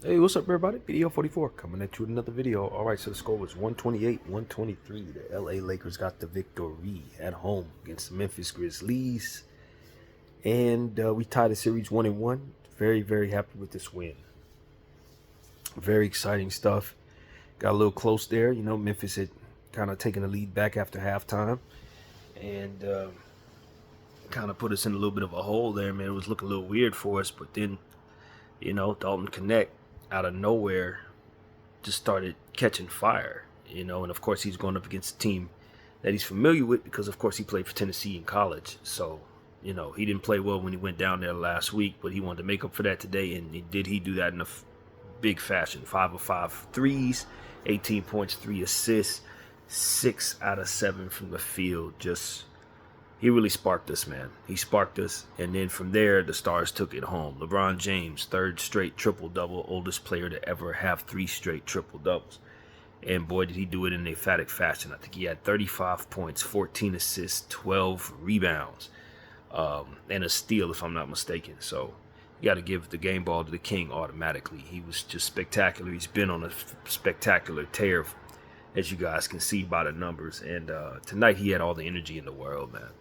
Hey, what's up, everybody? Video 44 coming at you with another video. All right, so the score was 128-123. The LA Lakers got the victory at home against the Memphis Grizzlies, and we tied the series 1-1. Very, very happy with this win. Very exciting stuff. Got a little close there. You know, Memphis had kind of taken the lead back after halftime, and kind of put us in a little bit of a hole there, man. It was looking a little weird for us, but then, Dalton Connect out of nowhere just started catching fire, and of course he's going up against a team that he's familiar with because of course he played for Tennessee in college. So, he didn't play well when he went down there last week, but he wanted to make up for that today, and he do that in a big fashion. 5 of 5 threes, 18 points, 3 assists, 6 out of 7 from the field. Just he really sparked us, man. He sparked us, and then from there, the Stars took it home. LeBron James, third straight triple-double, oldest player to ever have 3 straight triple-doubles. And boy, did he do it in a emphatic fashion. I think he had 35 points, 14 assists, 12 rebounds, and a steal, if I'm not mistaken. So you got to give the game ball to the king automatically. He was just spectacular. He's been on a spectacular tear, as you guys can see by the numbers. And tonight he had all the energy in the world, man.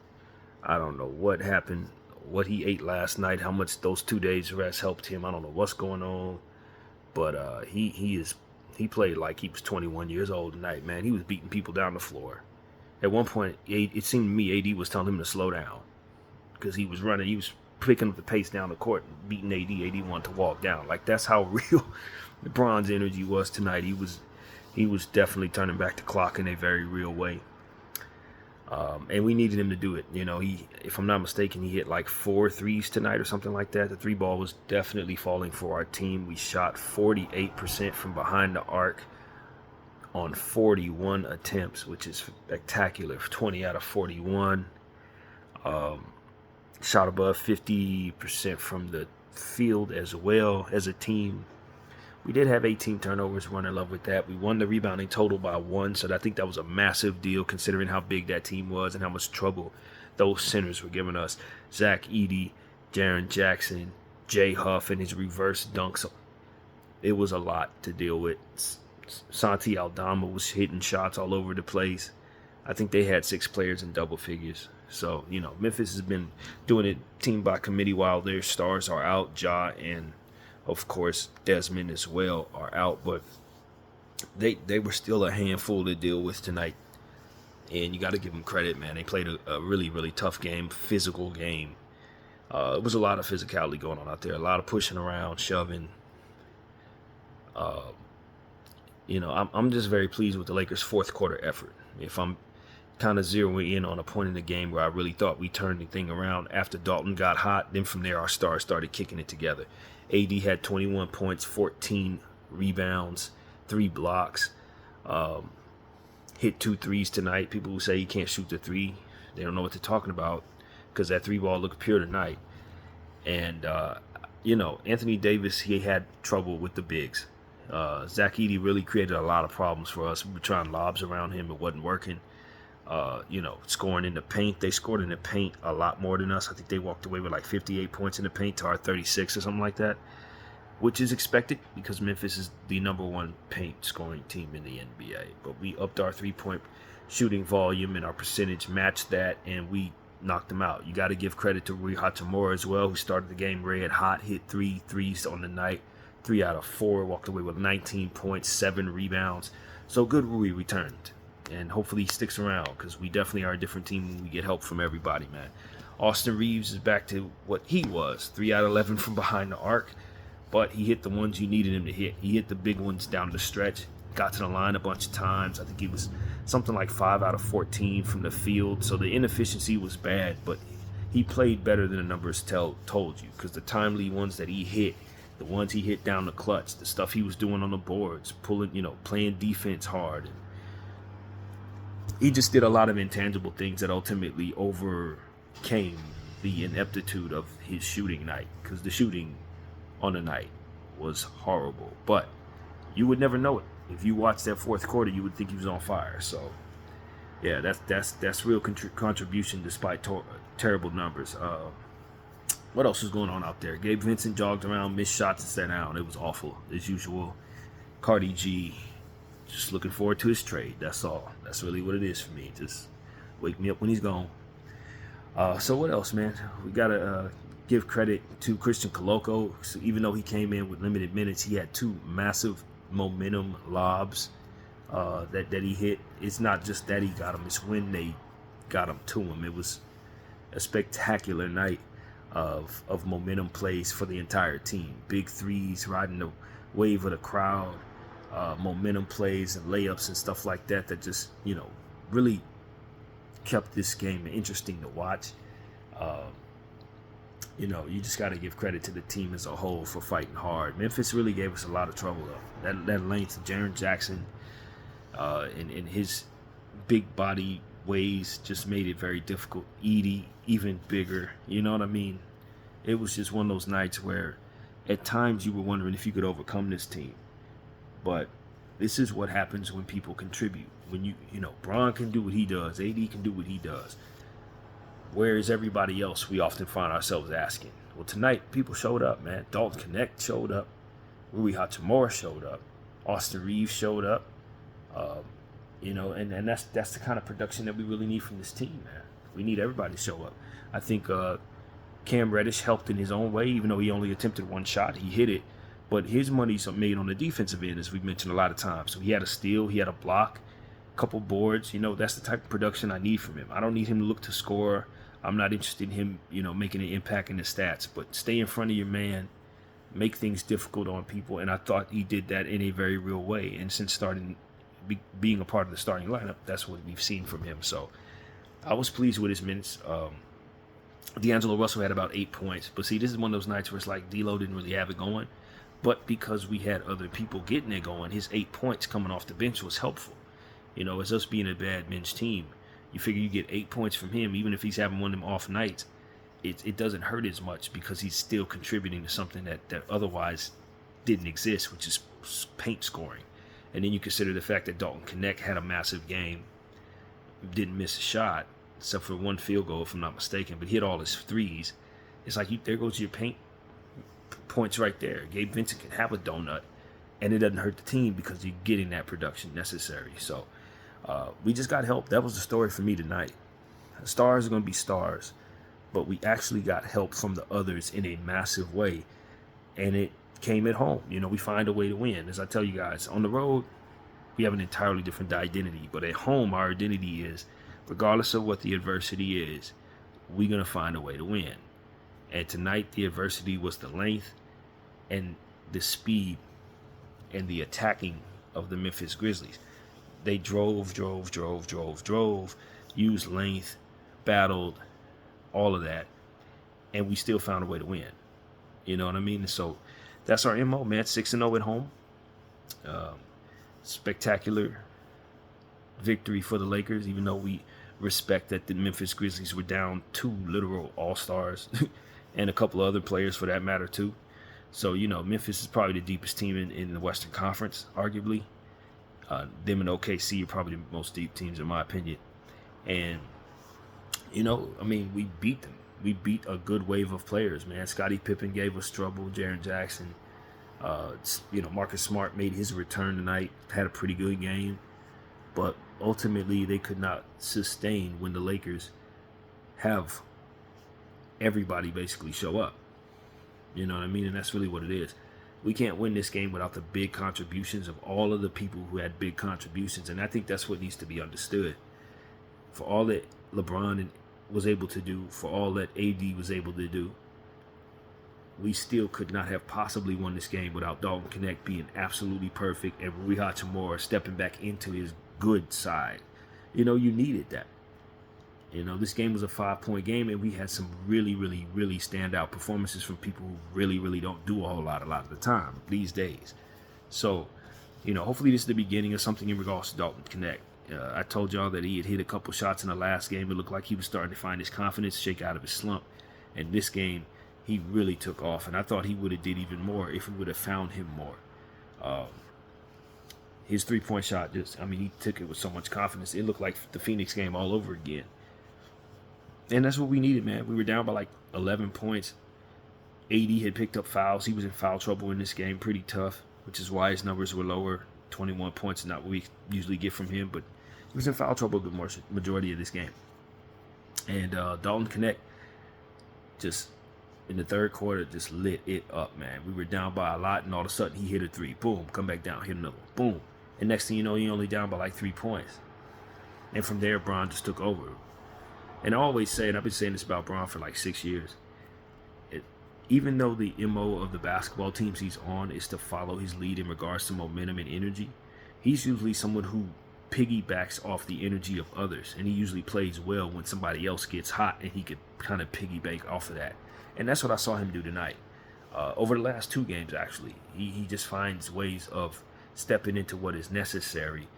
I don't know what happened, what he ate last night, how much those 2 days rest helped him. I don't know what's going on, but he played like he was 21 years old tonight, man. He was beating people down the floor. At one point, it seemed to me AD was telling him to slow down because he was running. He was picking up the pace down the court, beating AD. AD wanted to walk down. Like, that's how real LeBron's energy was tonight. He was definitely turning back the clock in a very real way. And we needed him to do it. If I'm not mistaken, he hit like 4 threes tonight or something like that. The 3 ball was definitely falling for our team. We shot 48% from behind the arc on 41 attempts, which is spectacular. 20 out of 41. Shot above 50% from the field as well as a team. We did have 18 turnovers. We're in love with that. We won the rebounding total by 1, so I think that was a massive deal considering how big that team was and how much trouble those centers were giving us. Zach Edey, Jaren Jackson, Jay Huff, and his reverse dunks. It was a lot to deal with. Santi Aldama was hitting shots all over the place. I think they had 6 players in double figures. So, Memphis has been doing it team by committee while their stars are out. Ja and of course, Desmond as well are out, but they were still a handful to deal with tonight. And you got to give them credit, man. They played a really, really tough game, physical game. It was a lot of physicality going on out there, a lot of pushing around, shoving. I'm just very pleased with the Lakers' fourth quarter effort. If I'm kind of zeroing in on a point in the game where I really thought we turned the thing around after Dalton got hot, then from there our stars started kicking it together. AD had 21 points, 14 rebounds, 3 blocks, hit 2 threes tonight. People who say he can't shoot the 3, they don't know what they're talking about because that 3 ball looked pure tonight. And, Anthony Davis, he had trouble with the bigs. Zach Edey really created a lot of problems for us. We were trying lobs around him. It wasn't working. Scoring in the paint. They scored in the paint a lot more than us. I think they walked away with like 58 points in the paint to our 36 or something like that, which is expected because Memphis is the #1 paint scoring team in the NBA. But we upped our 3-point shooting volume and our percentage matched that, and we knocked them out. You got to give credit to Rui Hachimura as well, who started the game red hot, hit 3 threes on the night, 3 out of 4, walked away with 19 points, 7 rebounds. So good Rui returned. And hopefully he sticks around because we definitely are a different team when we get help from everybody, man. Austin Reeves is back to what he was, 3 out of 11 from behind the arc, but he hit the ones you needed him to hit. He hit the big ones down the stretch, got to the line a bunch of times. I think he was something like 5 out of 14 from the field, so the inefficiency was bad, but he played better than the numbers told you because the timely ones that he hit, the ones he hit down the clutch, the stuff he was doing on the boards, playing defense hard. He just did a lot of intangible things that ultimately overcame the ineptitude of his shooting night because the shooting on the night was horrible. But you would never know it. If you watched that fourth quarter, you would think he was on fire. So, yeah, that's real contribution despite terrible numbers. What else was going on out there? Gabe Vincent jogged around, missed shots and sat down. It was awful, as usual. Cardi G, just looking forward to his trade. That's all. That's really what it is for me. Just wake me up when he's gone. So what else, man? We got to give credit to Christian Coloco. So even though he came in with limited minutes, he had 2 massive momentum lobs that he hit. It's not just that he got them, it's when they got them to him. It was a spectacular night of momentum plays for the entire team. Big threes, riding the wave of the crowd, momentum plays and layups and stuff like that just, really kept this game interesting to watch. You just got to give credit to the team as a whole for fighting hard. Memphis really gave us a lot of trouble, though. That length, Jaren Jackson, in his big body ways just made it very difficult. Edie, even bigger. You know what I mean? It was just one of those nights where at times you were wondering if you could overcome this team. But this is what happens when people contribute. When Bron can do what he does, AD can do what he does. Where is everybody else? We often find ourselves asking. Well, tonight people showed up, man. Dalton Connect showed up. Rui Hachimura showed up. Austin Reeves showed up. And that's the kind of production that we really need from this team, man. We need everybody to show up. I think Cam Reddish helped in his own way, even though he only attempted 1 shot. He hit it. But his money's made on the defensive end, as we've mentioned a lot of times. So he had a steal, he had a block, a couple boards. That's the type of production I need from him. I don't need him to look to score. I'm not interested in him, making an impact in the stats. But stay in front of your man, make things difficult on people. And I thought he did that in a very real way. And since being a part of the starting lineup, that's what we've seen from him. So I was pleased with his minutes. D'Angelo Russell had about 8 points. But see, this is one of those nights where it's like D'Lo didn't really have it going. But because we had other people getting it going, his 8 points coming off the bench was helpful. As us being a bad men's team, you figure you get 8 points from him, even if he's having one of them off nights, it doesn't hurt as much because he's still contributing to something that otherwise didn't exist, which is paint scoring. And then you consider the fact that Dalton Connect had a massive game, didn't miss a shot, except for 1 field goal, if I'm not mistaken, but hit all his threes. It's like, there goes your paint points right there. Gabe Vincent can have a donut, and it doesn't hurt the team because you're getting that production necessary. So we just got help. That was the story for me tonight. Stars are going to be stars, but we actually got help from the others in a massive way, and it came at home. We find a way to win. As I tell you guys, on the road, we have an entirely different identity, but at home, our identity is, regardless of what the adversity is, we're going to find a way to win. And tonight, the adversity was the length and the speed and the attacking of the Memphis Grizzlies. They drove, used length, battled, all of that, and we still found a way to win. You know what I mean? So that's our MO, man. 6-0 at home. Spectacular victory for the Lakers, even though we respect that the Memphis Grizzlies were down 2 literal all-stars and a couple of other players for that matter too. So, Memphis is probably the deepest team in the Western Conference, arguably. Them and OKC are probably the most deep teams in my opinion. And, we beat them. We beat a good wave of players, man. Scottie Pippen gave us trouble. Jaren Jackson. Marcus Smart made his return tonight. Had a pretty good game. But ultimately, they could not sustain when the Lakers have everybody basically show up. You know what I mean? And that's really what it is. We can't win this game without the big contributions of all of the people who had big contributions. And I think that's what needs to be understood. For all that LeBron was able to do, for all that AD was able to do, we still could not have possibly won this game without Dalton Connect being absolutely perfect and Rui Hachimura stepping back into his good side. You needed that. This game was a 5-point game, and we had some really, really, really standout performances from people who really, really don't do a whole lot of the time these days. So, hopefully this is the beginning of something in regards to Dalton Connect. I told y'all that he had hit a couple shots in the last game. It looked like he was starting to find his confidence, shake out of his slump. And this game, he really took off, and I thought he would have did even more if we would have found him more. His 3-point shot, he took it with so much confidence. It looked like the Phoenix game all over again. And that's what we needed, man. We were down by like 11 points. AD had picked up fouls. He was in foul trouble in this game, pretty tough, which is why his numbers were lower. 21 points, not what we usually get from him, but he was in foul trouble the majority of this game. And Dalton Connect just in the third quarter just lit it up, man. We were down by a lot, and all of a sudden he hit a three. Boom, come back down, hit another one. Boom. And next thing you know, you're only down by like 3 points. And from there, Bron just took over. And I always say, and I've been saying this about Bron for like 6 years, even though the MO of the basketball teams he's on is to follow his lead in regards to momentum and energy, he's usually someone who piggybacks off the energy of others. And he usually plays well when somebody else gets hot, and he could kind of piggyback off of that. And that's what I saw him do tonight. Over the last 2 games, actually, he just finds ways of stepping into what is necessary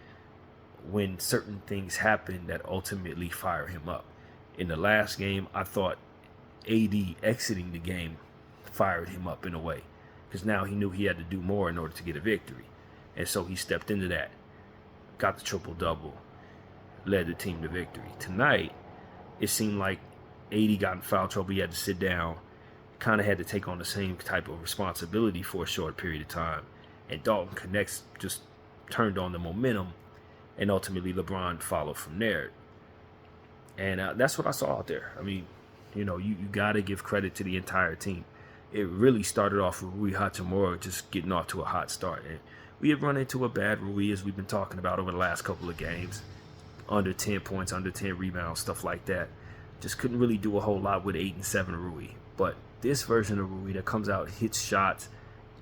when certain things happen that ultimately fire him up. In the last game, I thought AD exiting the game fired him up in a way, because now he knew he had to do more in order to get a victory. And so he stepped into that, got the triple-double, led the team to victory. Tonight, it seemed like AD got in foul trouble. He had to sit down, kind of had to take on the same type of responsibility for a short period of time. And Dalton Connects just turned on the momentum, and ultimately LeBron followed from there. And that's what I saw out there. I mean, you got to give credit to the entire team. It really started off with Rui Hachimura just getting off to a hot start. And we have run into a bad Rui, as we've been talking about over the last couple of games. Under 10 points, under 10 rebounds, stuff like that. Just couldn't really do a whole lot with 8 and 7 Rui. But this version of Rui that comes out, hits shots,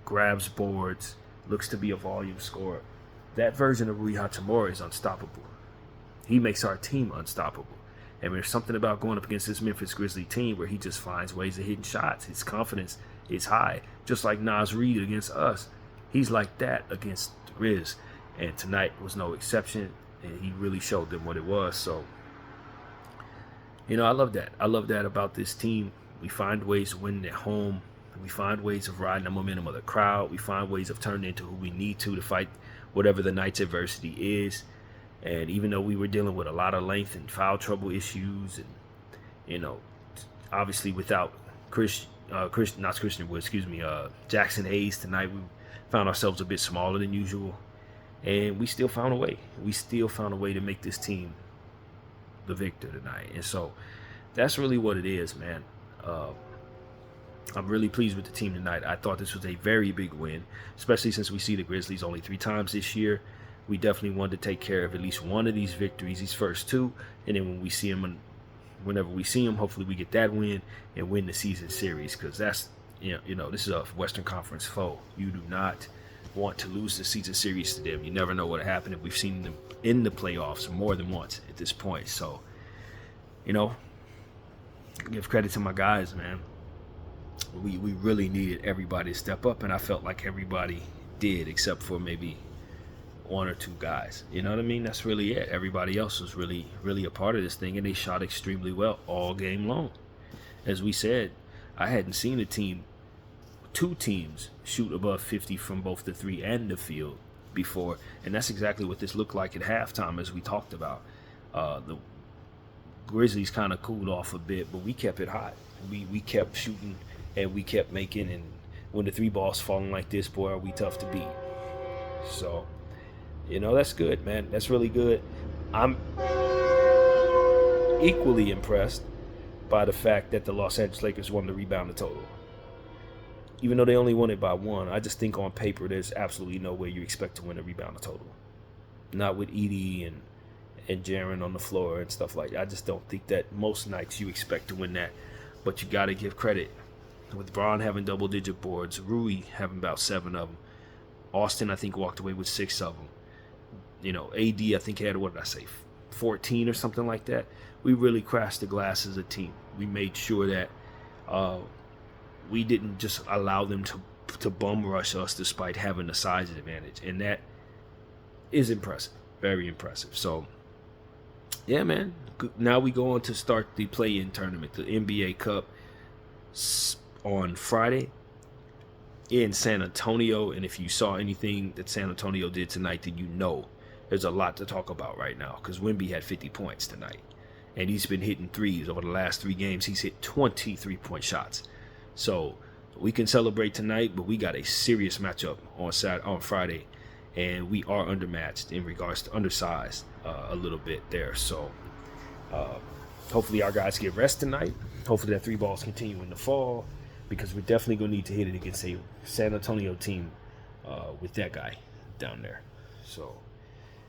grabs boards, looks to be a volume scorer, that version of Rui Hachimura is unstoppable. He makes our team unstoppable. And there's something about going up against this Memphis Grizzlies team where he just finds ways of hitting shots. His confidence is high, just like Nas Reed against us. He's like that against the Riz. And tonight was no exception, and he really showed them what it was. So, I love that. I love that about this team. We find ways of winning at home. We find ways of riding the momentum of the crowd. We find ways of turning into who we need to fight whatever the night's adversity is. And even though we were dealing with a lot of length and foul trouble issues, and obviously without Jackson Hayes tonight, we found ourselves a bit smaller than usual, and we still found a way. We still found a way to make this team the victor tonight, and so that's really what it is, man. I'm really pleased with the team tonight. I thought this was a very big win, especially since we see the Grizzlies only 3 times this year. We definitely wanted to take care of at least one of these victories, these first 2, and then whenever we see them, hopefully we get that win and win the season series, because that's this is a Western Conference foe. You do not want to lose the season series to them. You never know what happened. If we've seen them in the playoffs more than once at this point, so give credit to my guys, man. We really needed everybody to step up, and I felt like everybody did, except for maybe 1 or 2 guys. You know what I mean? That's really it. Everybody else was really, really a part of this thing, and they shot extremely well all game long. As we said, I hadn't seen 2 teams shoot above 50 from both the 3 and the field before, and that's exactly what this looked like at halftime, as we talked about. The Grizzlies kind of cooled off a bit, but we kept it hot. We kept shooting, and we kept making, and when the 3 balls falling like this, boy, are we tough to beat. So, that's good, man. That's really good. I'm equally impressed by the fact that the Los Angeles Lakers won the rebound total. Even though they only won it by 1, I just think on paper there's absolutely no way you expect to win a rebound total. Not with Edie and Jaren on the floor and stuff like that. I just don't think that most nights you expect to win that. But you got to give credit. With Bron having double-digit boards, Rui having about 7 of them, Austin, I think, walked away with 6 of them. AD, I think, had, 14 or something like that. We really crashed the glass as a team. We made sure that we didn't just allow them to bum rush us despite having the size advantage. And that is impressive. Very impressive. So, yeah, man. Now we go on to start the play-in tournament, the NBA Cup, on Friday in San Antonio. And if you saw anything that San Antonio did tonight, then there's a lot to talk about right now, because Wemby had 50 points tonight, and he's been hitting threes over the last 3 games. He's hit 20 3-point shots. So we can celebrate tonight, but we got a serious matchup on Friday, and we are undermatched in regards to undersized a little bit there. So hopefully our guys get rest tonight. Hopefully that 3 balls continue in the fall, because we're definitely going to need to hit it against a San Antonio team with that guy down there. So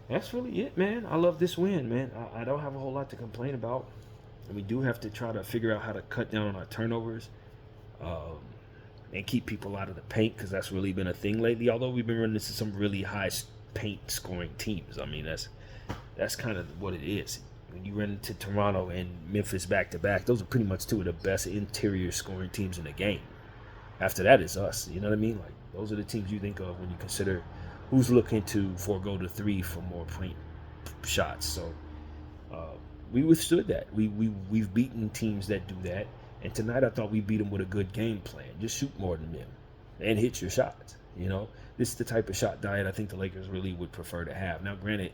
that's really it, man. I love this win, man. I don't have a whole lot to complain about. And we do have to try to figure out how to cut down on our turnovers and keep people out of the paint, because that's really been a thing lately. Although we've been running into some really high paint scoring teams. I mean, that's kind of what it is. When you run into Toronto and Memphis back-to-back, those are pretty much 2 of the best interior scoring teams in the game. After that is us, you know what I mean? Like, those are the teams you think of when you consider who's looking to forego the 3 for more point shots. So we withstood that. We've beaten teams that do that. And tonight I thought we beat them with a good game plan. Just shoot more than them and hit your shots. You know, this is the type of shot diet I think the Lakers really would prefer to have. Now, granted,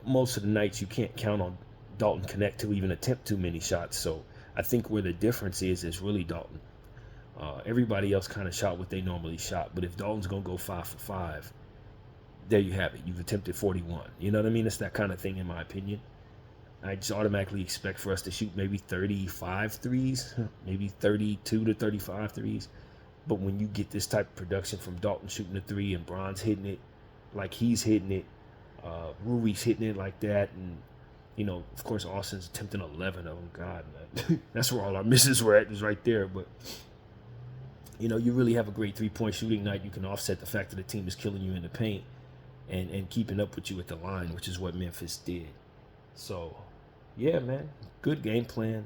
most of the nights you can't count on Dalton Connect to even attempt too many shots. So I think where the difference is really Dalton. Everybody else kind of shot what they normally shot. But if Dalton's going to go 5 for 5, there you have it. You've attempted 41. You know what I mean? It's that kind of thing, in my opinion. I just automatically expect for us to shoot maybe 35 threes, maybe 32 to 35 threes. But when you get this type of production from Dalton shooting the 3 and Bron's hitting it like he's hitting it, Rui's hitting it like that, and, you know, of course, Austin's attempting 11 of them. God, man. That's where all our misses were at, is right there. But, you know, you really have a great 3-point shooting night. You can offset the fact that the team is killing you in the paint and keeping up with you at the line, which is what Memphis did. So, yeah, man, good game plan,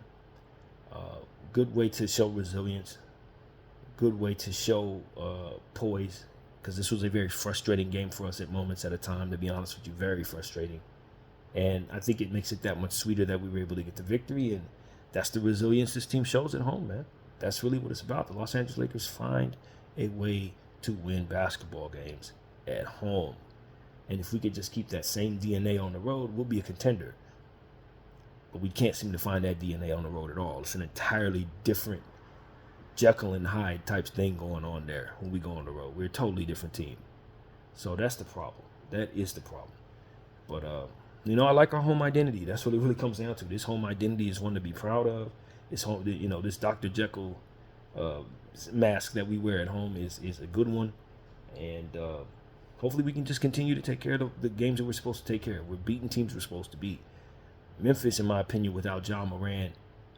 good way to show resilience, good way to show poise, because this was a very frustrating game for us at moments at a time, to be honest with you, very frustrating. And I think it makes it that much sweeter that we were able to get the victory, and that's the resilience this team shows at home, man. That's really what it's about. The Los Angeles Lakers find a way to win basketball games at home. And if we could just keep that same DNA on the road, we'll be a contender. But we can't seem to find that DNA on the road at all. It's an entirely different Jekyll and Hyde type thing going on there when we go on the road. We're a totally different team. So that's the problem. That is the problem. But, you know, I like our home identity. That's what it really comes down to. This home identity is one to be proud of. This home, you know, this Dr. Jekyll mask that we wear at home is a good one. And hopefully we can just continue to take care of the games that we're supposed to take care of. We're beating teams we're supposed to beat. Memphis, in my opinion, without John Moran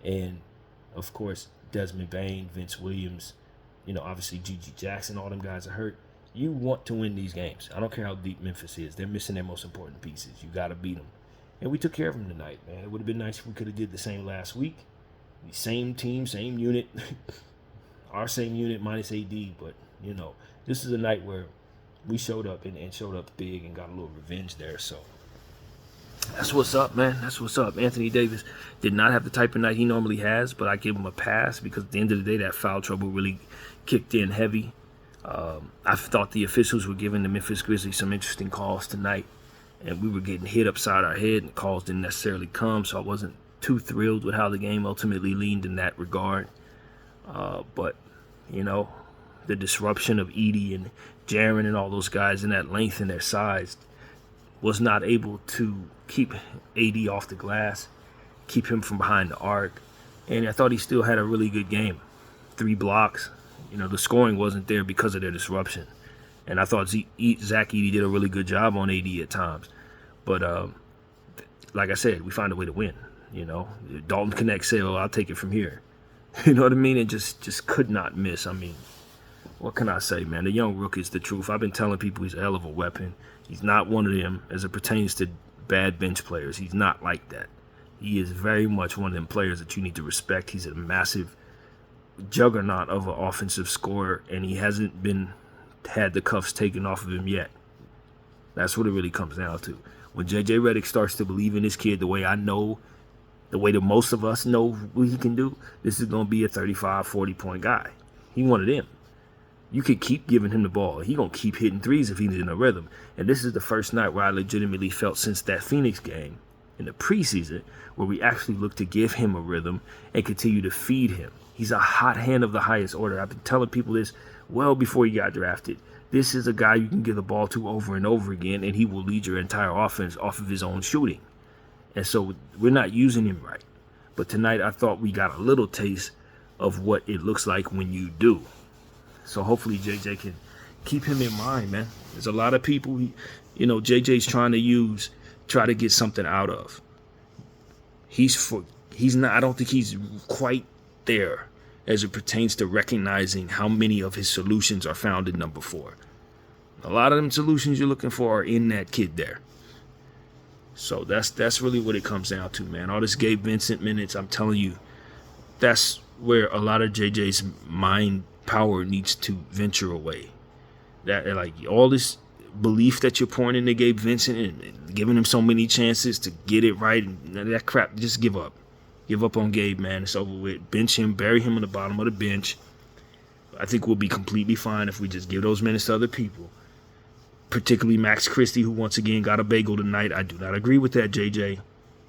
and, of course, Desmond Bane, Vince Williams, you know, obviously Gigi Jackson, all them guys are hurt. You want to win these games. I don't care how deep Memphis is. They're missing their most important pieces. You got to beat them. And we took care of them tonight, man. It would have been nice if we could have did the same last week. The same team, same unit. Our same unit minus AD. But, you know, this is a night where we showed up and showed up big and got a little revenge there. So that's what's up, man. That's what's up. Anthony Davis did not have the type of night he normally has, but I give him a pass because at the end of the day, that foul trouble really kicked in heavy. I thought the officials were giving the Memphis Grizzlies some interesting calls tonight, and we were getting hit upside our head, and calls didn't necessarily come, so I wasn't too thrilled with how the game ultimately leaned in that regard. But, you know, the disruption of Edie and Jaren and all those guys in that length and their size was not able to keep AD off the glass, keep him from behind the arc. And I thought he still had a really good game. 3 blocks. You know, the scoring wasn't there because of their disruption. And I thought Zach Edey did a really good job on AD at times. But like I said, we find a way to win. You know, Dalton Connect said, "Oh, I'll take it from here." You know what I mean? And just could not miss. I mean, what can I say, man? The young rook is the truth. I've been telling people he's a hell of a weapon. He's not one of them as it pertains to bad bench players. He's not like that. He is very much one of them players that you need to respect. He's a massive juggernaut of an offensive scorer, and he hasn't had the cuffs taken off of him yet. That's what it really comes down to. When J.J. Redick starts to believe in this kid the way I know, the way that most of us know what he can do, this is going to be a 35, 40-point guy. He one of them. You could keep giving him the ball. He going to keep hitting threes if he's in a rhythm. And this is the first night where I legitimately felt since that Phoenix game in the preseason where we actually looked to give him a rhythm and continue to feed him. He's a hot hand of the highest order. I've been telling people this well before he got drafted. This is a guy you can give the ball to over and over again, and he will lead your entire offense off of his own shooting. And so we're not using him right. But tonight I thought we got a little taste of what it looks like when you do. So hopefully JJ can keep him in mind, man. There's a lot of people, JJ's trying to try to get something out of. He's not, I don't think he's quite there as it pertains to recognizing how many of his solutions are found in number 4. A lot of them solutions you're looking for are in that kid there. So that's really what it comes down to, man. All this Gabe Vincent minutes, I'm telling you, that's where a lot of JJ's mind power needs to venture away. That, like, all this belief that you're pouring into Gabe Vincent and giving him so many chances to get it right, and that crap, just give up. Give up on Gabe, man. It's over with. Bench him, bury him on the bottom of the bench. I think we'll be completely fine if we just give those minutes to other people. Particularly Max Christie, who once again got a bagel tonight. I do not agree with that, JJ.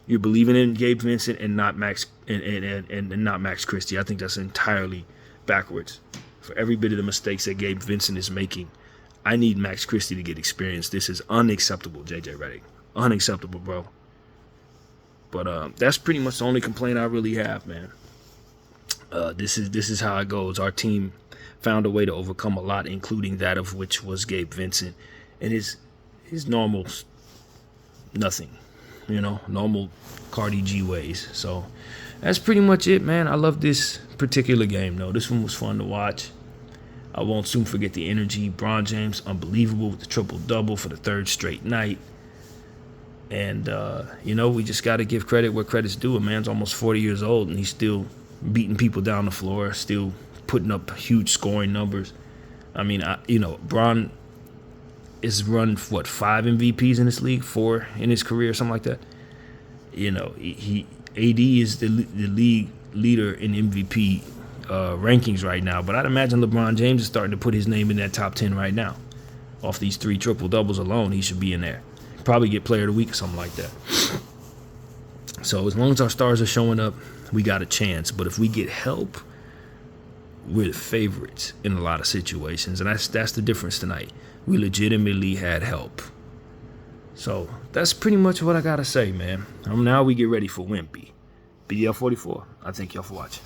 You're believing in Gabe Vincent and not Max and not Max Christie. I think that's entirely backwards. For every bit of the mistakes that Gabe Vincent is making, I need Max Christie to get experience. This is unacceptable, JJ Redick. Unacceptable, bro. But that's pretty much the only complaint I really have, man. This is how it goes. Our team found a way to overcome a lot, including that of which was Gabe Vincent. And his normal nothing, normal Cardi G ways. So that's pretty much it, man. I love this particular game, though. This one was fun to watch. I won't soon forget the energy. LeBron James, unbelievable with the triple-double for the 3rd straight night. And, we just got to give credit where credit's due. A man's almost 40 years old, and he's still beating people down the floor, still putting up huge scoring numbers. I mean, Bron is run, 5 MVPs in this league, 4 in his career, something like that. AD is the league leader in MVP rankings right now, but I'd imagine LeBron James is starting to put his name in that top 10 right now. Off these 3 triple-doubles alone, he should be in there. Probably get player of the week or something like that. So as long as our stars are showing up, we got a chance. But if we get help, we're the favorites in a lot of situations. And that's the difference tonight. We legitimately had help. So that's pretty much what I got to say, man. Now we get ready for Wimpy. BDL44, I thank y'all for watching.